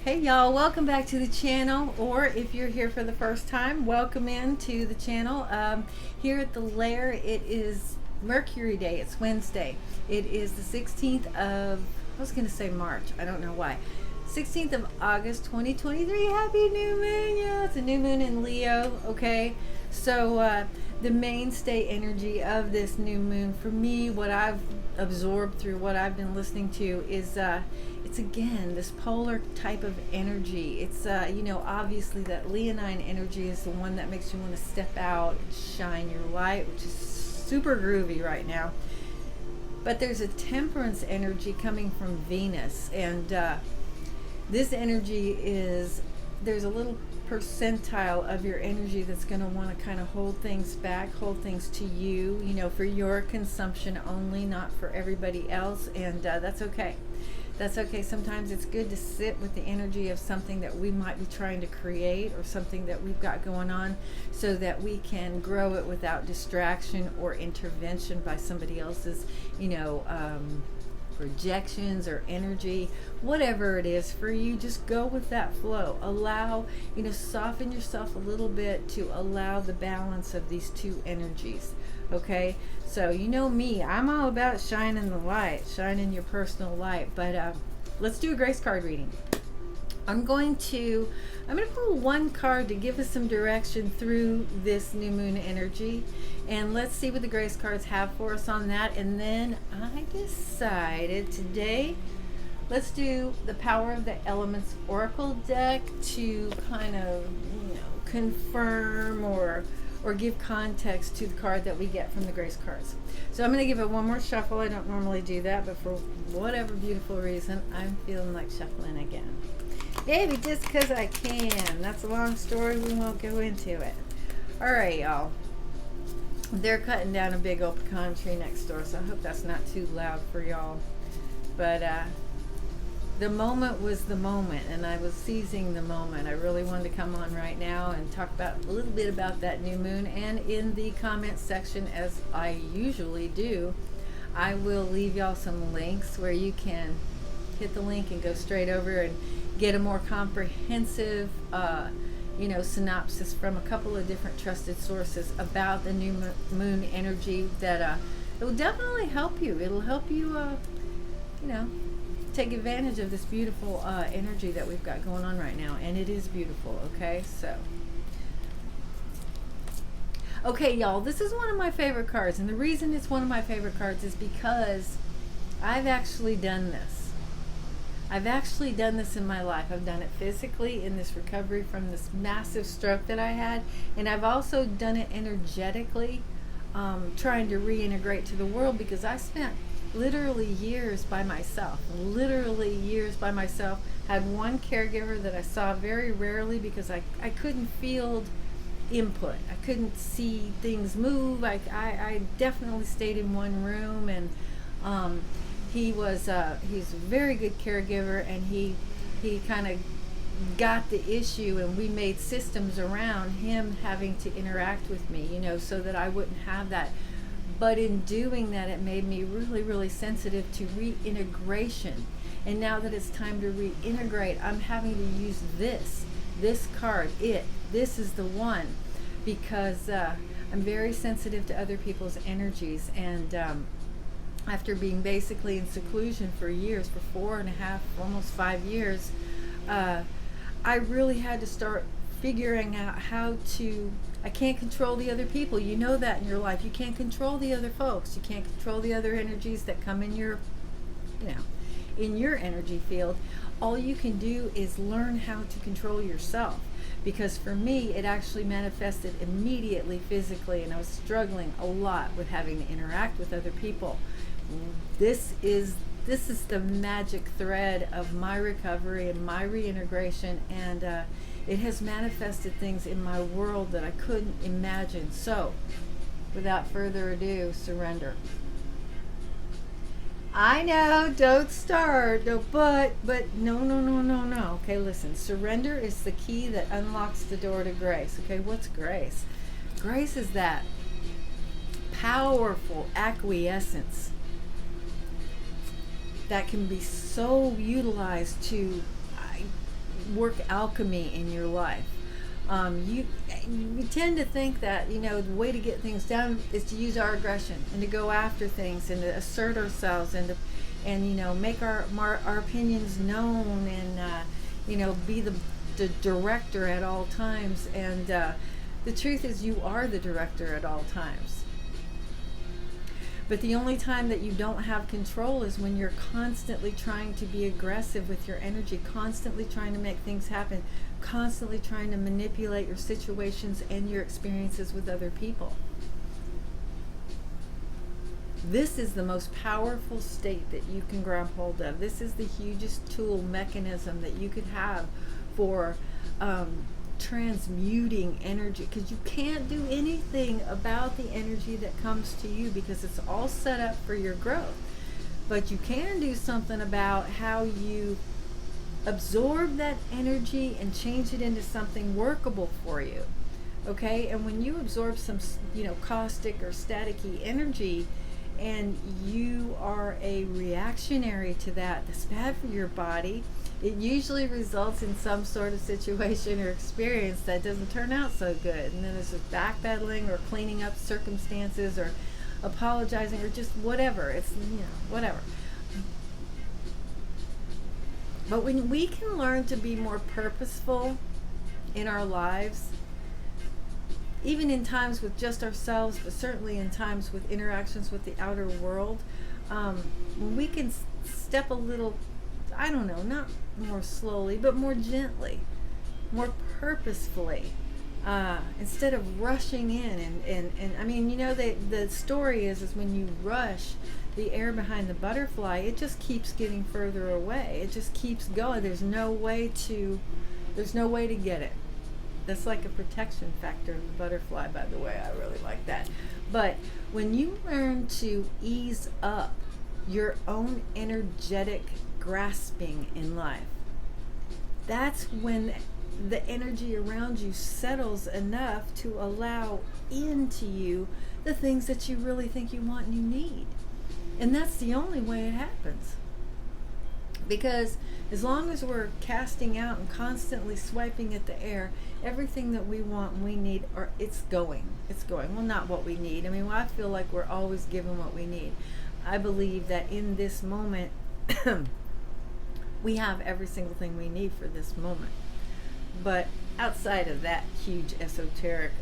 Hey y'all, welcome back to the channel, or if you're here for the first time, welcome in to the channel. Here at the lair, it is Mercury Day. It's Wednesday. It is the 16th of, I was going to say March, I don't know why. 16th of August 2023. Happy new moon. Yeah, it's a new moon in Leo. Okay, so the mainstay energy of this new moon for me, what I've absorbed through what I've been listening to, is it's again this polar type of energy. It's obviously that leonine energy is the one that makes you want to step out and shine your light, which is super groovy right now. But there's a temperance energy coming from Venus, and this energy is, there's a little percentile of your energy that's going to want to kind of hold things back, hold things to you, for your consumption only, not for everybody else. And that's okay. That's okay. Sometimes it's good to sit with the energy of something that we might be trying to create, or something that we've got going on, so that we can grow it without distraction or intervention by somebody else's, projections or energy. Whatever it is for you, just go with that flow. Allow, soften yourself a little bit to allow the balance of these two energies. Okay, so me, I'm all about shining the light, shining your personal light. But let's do a grace card reading. I'm going to pull one card to give us some direction through this new moon energy, and let's see what the grace cards have for us on that. And then I decided today, let's do the Power of the Elements Oracle deck to kind of confirm or give context to the card that we get from the grace cards. So I'm going to give it one more shuffle. I don't normally do that, but for whatever beautiful reason, I'm feeling like shuffling again. Maybe just because I can. That's a long story. We won't go into it. All right, y'all. They're cutting down a big old pecan tree next door, so I hope that's not too loud for y'all. But the moment was the moment, and I was seizing the moment. I really wanted to come on right now and talk about a little bit about that new moon. And in the comments section, as I usually do, I will leave y'all some links where you can hit the link and go straight over and get a more comprehensive synopsis from a couple of different trusted sources about the new moon energy. That it will definitely help you. It'll help you take advantage of this beautiful energy that we've got going on right now. And it is beautiful. Okay, y'all, this is one of my favorite cards, and the reason it's one of my favorite cards is because I've actually done this. I've actually done this in my life. I've done it physically in this recovery from this massive stroke that I had, and I've also done it energetically, trying to reintegrate to the world, because I spent literally years by myself. Had one caregiver that I saw very rarely because I couldn't field input. I couldn't see things move. I definitely stayed in one room, and he's a very good caregiver, and he kind of got the issue, and we made systems around him having to interact with me, so that I wouldn't have that. But in doing that, it made me really, really sensitive to reintegration. And now that it's time to reintegrate, I'm having to use this card. This is the one, because I'm very sensitive to other people's energies. And after being basically in seclusion for years, for 4.5, almost 5 years, I really had to start figuring out how to, I can't control the other people. You know that in your life. You can't control the other folks. You can't control the other energies that come in your, in your energy field. All you can do is learn how to control yourself. Because for me, it actually manifested immediately physically, and I was struggling a lot with having to interact with other people. This is the magic thread of my recovery and my reintegration, and it has manifested things in my world that I couldn't imagine. So, without further ado, surrender. I know, don't start, no, but no. Okay, listen, surrender is the key that unlocks the door to grace. Okay, what's grace? Grace is that powerful acquiescence that can be so utilized to work alchemy in your life. You tend to think that, you know, the way to get things done is to use our aggression and to go after things and to assert ourselves and you know, make our opinions known and you know, be the director at all times. And the truth is, you are the director at all times. But the only time that you don't have control is when you're constantly trying to be aggressive with your energy, constantly trying to make things happen, constantly trying to manipulate your situations and your experiences with other people. This is the most powerful state that you can grab hold of. This is the hugest tool mechanism that you could have for transmuting energy, because you can't do anything about the energy that comes to you because it's all set up for your growth. But you can do something about how you absorb that energy and change it into something workable for you. Okay? And when you absorb some, you know, caustic or staticky energy, and you are a reactionary to that, that's bad for your body. It usually results in some sort of situation or experience that doesn't turn out so good. And then there's just backpedaling or cleaning up circumstances or apologizing or just whatever. It's, you know, whatever. But when we can learn to be more purposeful in our lives, even in times with just ourselves, but certainly in times with interactions with the outer world, when we can step a little, I don't know, not more slowly, but more gently, more purposefully, instead of rushing in. And I mean, you know, the story is when you rush, the air behind the butterfly, it just keeps getting further away. It just keeps going. There's no way to get it. That's like a protection factor of the butterfly, by the way. I really like that. But when you learn to ease up your own energetic grasping in life, that's when the energy around you settles enough to allow into you the things that you really think you want and you need. And that's the only way it happens. Because as long as we're casting out and constantly swiping at the air, everything that we want and we need, it's going. Well, not what we need. I mean, I feel like we're always given what we need. I believe that in this moment, we have every single thing we need for this moment. But outside of that huge esoteric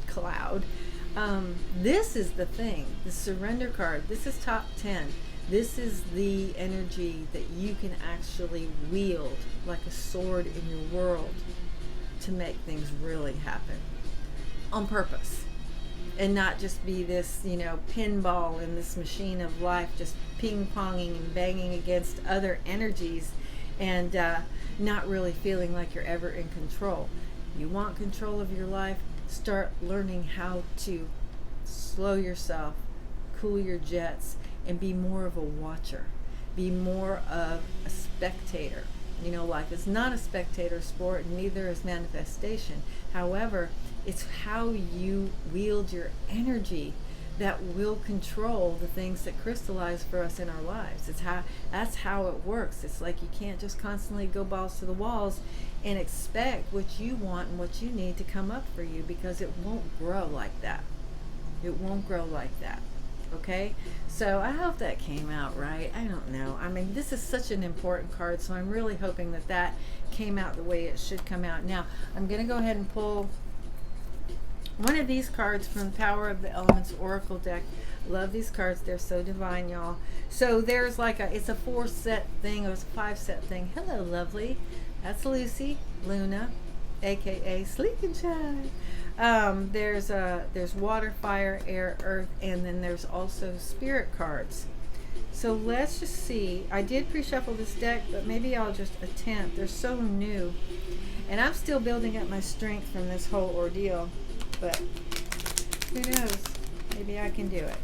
cloud, this is the thing, the surrender card. This is top 10. This is the energy that you can actually wield like a sword in your world to make things really happen on purpose, and not just be this, you know, pinball in this machine of life, just ping-ponging and banging against other energies and not really feeling like you're ever in control. You want control of your life? Start learning how to slow yourself, cool your jets, and be more of a watcher. Be more of a spectator. You know, life is not a spectator sport, and neither is manifestation. However, it's how you wield your energy that will control the things that crystallize for us in our lives. That's how it works. It's like you can't just constantly go balls to the walls and expect what you want and what you need to come up for you, because it won't grow like that. It won't grow like that. Okay? So I hope that came out right. I don't know. I mean, this is such an important card, so I'm really hoping that that came out the way it should come out. Now, I'm going to go ahead and pull one of these cards from the Power of the Elements Oracle deck. Love these cards. They're so divine, y'all. So there's like it's a 4-set thing. It was a 5-set thing. Hello, lovely. That's Lucy, Luna, aka Sleep and Shine. There's water, fire, air, earth, and then there's also spirit cards. So let's just see. I did pre-shuffle this deck, but maybe I'll just attempt. They're so new, and I'm still building up my strength from this whole ordeal. But who knows? Maybe I can do it.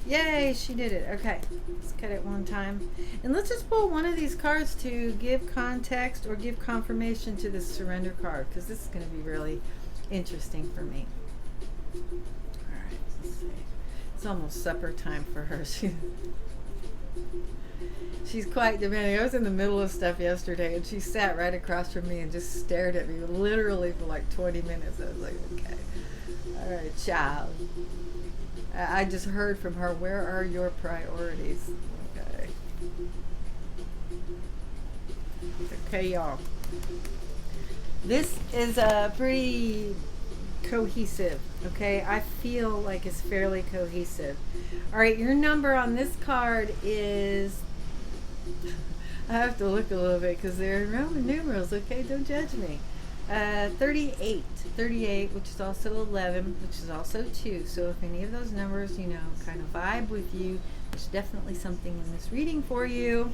Yay, she did it. Okay, let's cut it one time. And let's just pull one of these cards to give context or give confirmation to this surrender card, because this is going to be really interesting for me. Alright, let's see. It's almost supper time for her. She's quite demanding. I was in the middle of stuff yesterday, and she sat right across from me and just stared at me literally for like 20 minutes. I was like, okay, all right, child. I just heard from her, where are your priorities? Okay. Okay, y'all. This is a pretty cohesive, okay? I feel like it's fairly cohesive. All right, your number on this card is, I have to look a little bit because they're Roman numerals, okay? Don't judge me. 38, which is also 11, which is also 2. So if any of those numbers, you know, kind of vibe with you, there's definitely something in this reading for you.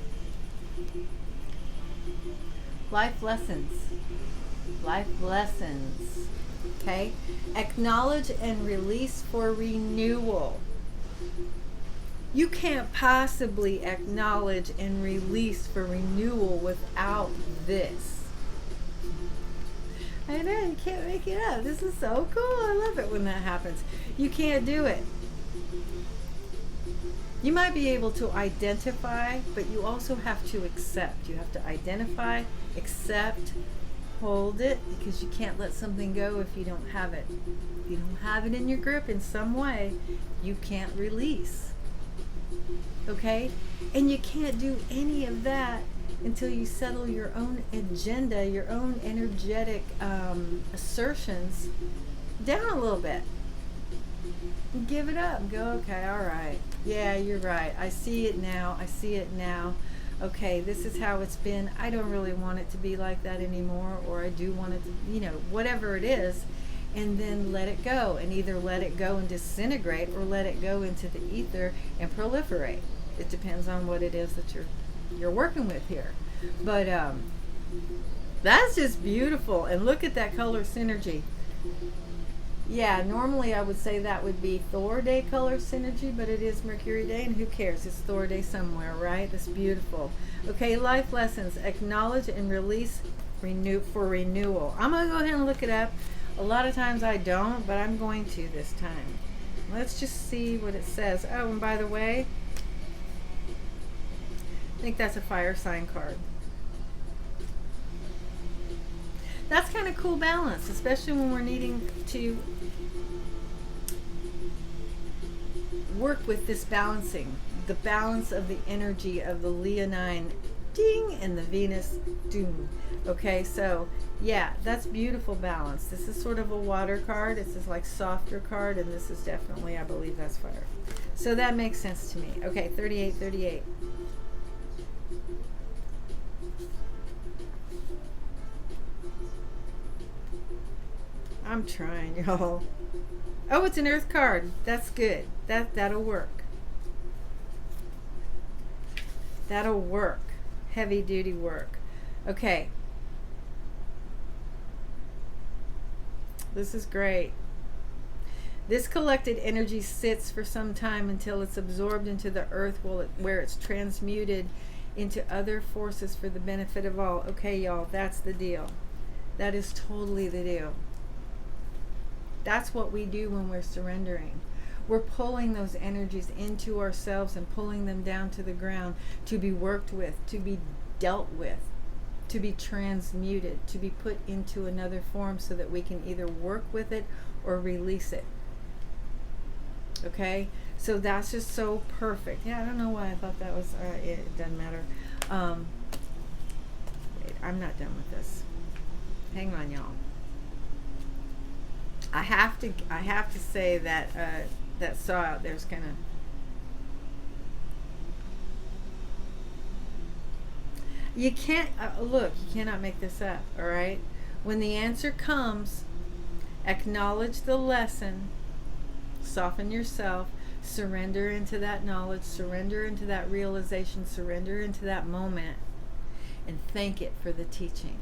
Life lessons. Life lessons. Okay? Acknowledge and release for renewal. You can't possibly acknowledge and release for renewal without this. I know, you can't make it up. This is so cool. I love it when that happens. You can't do it. You might be able to identify, but you also have to accept. You have to identify, accept, hold it, because you can't let something go if you don't have it. If you don't have it in your grip in some way, you can't release. Okay? And you can't do any of that until you settle your own agenda, your own energetic assertions down a little bit. Give it up and go, okay, all right. Yeah, you're right. I see it now. I see it now. Okay, this is how it's been. I don't really want it to be like that anymore, or I do want it to, you know, whatever it is. And then let it go, and either let it go and disintegrate or let it go into the ether and proliferate. It depends on what it is that you're working with here. But that's just beautiful. And look at that color synergy. Yeah, normally I would say that would be Thor Day color synergy, but it is Mercury Day, and who cares? It's Thor Day somewhere, right? That's beautiful. Okay, life lessons. Acknowledge and release for renewal. I'm going to go ahead and look it up. A lot of times I don't, but I'm going to this time. Let's just see what it says. Oh, and by the way, I think that's a fire sign card. That's kind of cool balance, especially when we're needing to work with this balancing. The balance of the energy of the Leonine ding and the Venus doom. Okay, so yeah, that's beautiful balance. This is sort of a water card. This is like softer card, and this is definitely, I believe that's fire. So that makes sense to me. Okay, 38. I'm trying, y'all. Oh, it's an earth card. That's good. That'll work. That'll work. Heavy duty work. Okay. This is great. This collected energy sits for some time until it's absorbed into the earth, where it's transmuted into other forces for the benefit of all. Okay, y'all, that's the deal. That is totally the deal. That's what we do when we're surrendering. We're pulling those energies into ourselves and pulling them down to the ground to be worked with, to be dealt with, to be transmuted, to be put into another form so that we can either work with it or release it. Okay? So that's just so perfect. Yeah, I don't know why I thought that was, it doesn't matter. Wait, I'm not done with this. Hang on, y'all. I have to say that that saw out there's kind of, you can't look, you cannot make this up. All right, when the answer comes, acknowledge the lesson, soften yourself, surrender into that knowledge, surrender into that realization, surrender into that moment, and thank it for the teaching.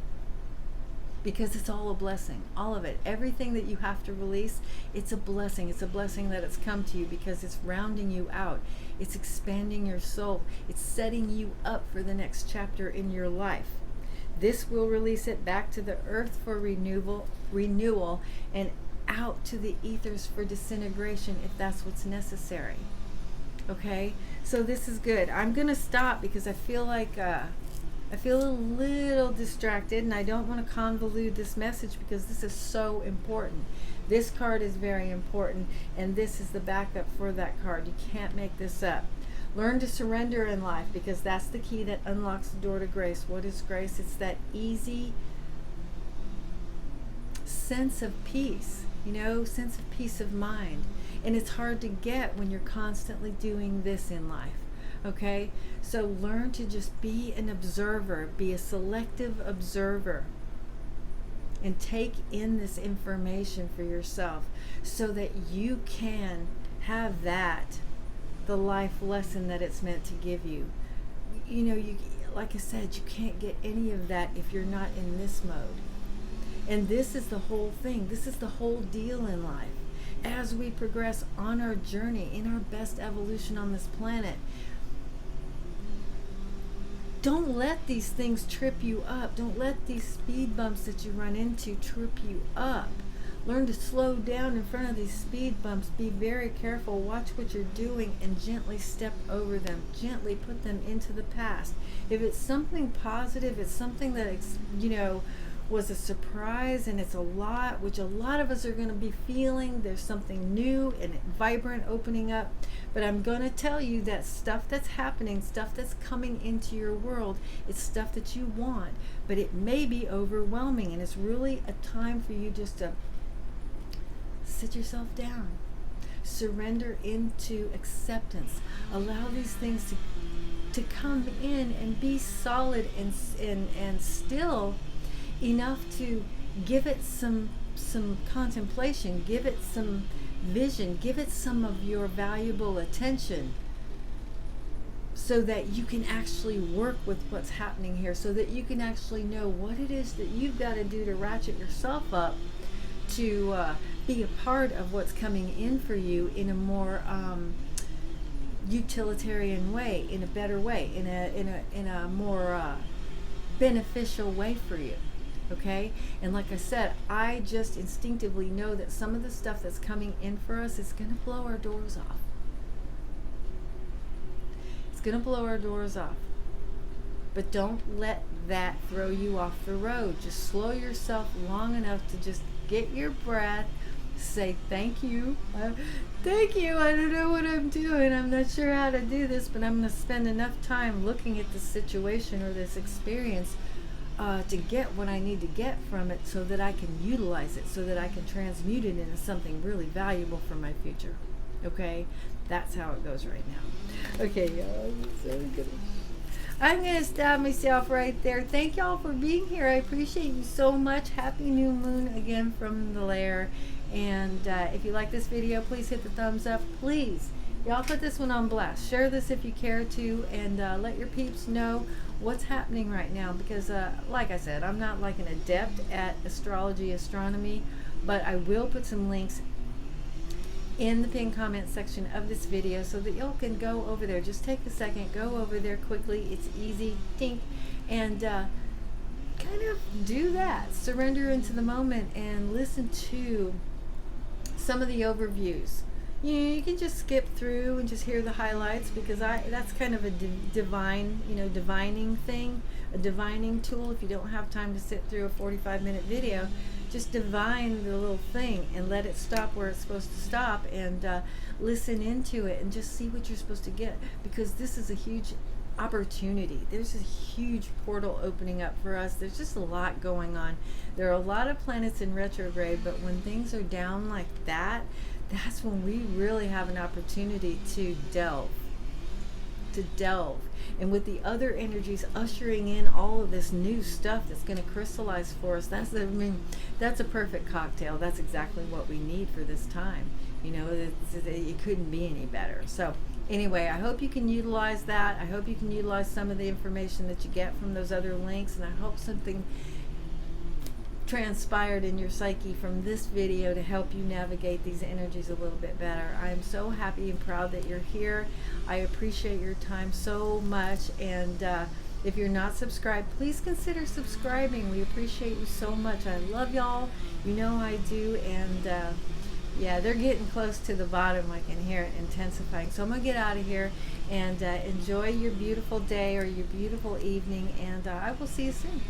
Because it's all a blessing, all of it. Everything that you have to release, it's a blessing. It's a blessing that it's come to you because it's rounding you out. It's expanding your soul. It's setting you up for the next chapter in your life. This will release it back to the earth for renewal, and out to the ethers for disintegration if that's what's necessary. Okay, so this is good. I'm gonna stop because I feel like I feel a little distracted, and I don't want to convolute this message because this is so important. This card is very important, and this is the backup for that card. You can't make this up. Learn to surrender in life, because that's the key that unlocks the door to grace. What is grace? It's that easy sense of peace, sense of peace of mind. And it's hard to get when you're constantly doing this in life. Okay? So learn to just be an observer, be a selective observer, and take in this information for yourself so that you can have that, the life lesson that it's meant to give you. You, like I said, you can't get any of that if you're not in this mode. And this is the whole thing. This is the whole deal in life. As we progress on our journey, in our best evolution on this planet, don't let these things trip you up. Don't let these speed bumps that you run into trip you up. Learn to slow down in front of these speed bumps. Be very careful. Watch what you're doing and gently step over them. Gently put them into the past. If it's something positive, it's something that, was a surprise, and it's a lot, which a lot of us are going to be feeling. There's something new and vibrant opening up. But I'm going to tell you that stuff that's happening, stuff that's coming into your world, it's stuff that you want, but it may be overwhelming, and it's really a time for you just to sit yourself down, surrender into acceptance, allow these things to come in and be solid and still enough to give it some contemplation, give it some vision, give it some of your valuable attention, so that you can actually work with what's happening here, so that you can actually know what it is that you've got to do to ratchet yourself up to be a part of what's coming in for you in a more utilitarian way, in a better way, in a more beneficial way for you. Okay? And like I said, I just instinctively know that some of the stuff that's coming in for us is going to blow our doors off. It's going to blow our doors off. But don't let that throw you off the road. Just slow yourself long enough to just get your breath, say thank you. Thank you. I don't know what I'm doing. I'm not sure how to do this, but I'm going to spend enough time looking at this situation or this experience to get what I need to get from it, so that I can utilize it, so that I can transmute it into something really valuable for my future. Okay? That's how it goes right now. Okay, y'all. So good. I'm going to stop myself right there. Thank y'all for being here. I appreciate you so much. Happy new moon again from the lair. And if you like this video, please hit the thumbs up. Please, y'all put this one on blast. Share this if you care to, and let your peeps know what's happening right now, because like I said, I'm not like an adept at astrology, astronomy, but I will put some links in the pinned comment section of this video so that y'all can go over there. Just take a second, go over there quickly. It's easy, tink, and kind of do that. Surrender into the moment and listen to some of the overviews. You can just skip through and just hear the highlights, because that's kind of a divining thing, a divining tool. If you don't have time to sit through a 45-minute video, just divine the little thing and let it stop where it's supposed to stop, and listen into it and just see what you're supposed to get, because this is a huge opportunity. There's a huge portal opening up for us. There's just a lot going on. There are a lot of planets in retrograde, but when things are down like that, that's when we really have an opportunity to delve. And with the other energies ushering in all of this new stuff that's going to crystallize for us, that's a perfect cocktail. That's exactly what we need for this time. It couldn't be any better. So anyway, I hope you can utilize that. I hope you can utilize some of the information that you get from those other links, and I hope something transpired in your psyche from this video to help you navigate these energies a little bit better. I am so happy and proud that you're here. I appreciate your time so much, and if you're not subscribed, please consider subscribing. We appreciate you so much. I love y'all. You know I do, and Yeah, they're getting close to the bottom. I can hear it intensifying. So I'm going to get out of here and enjoy your beautiful day or your beautiful evening, and I will see you soon.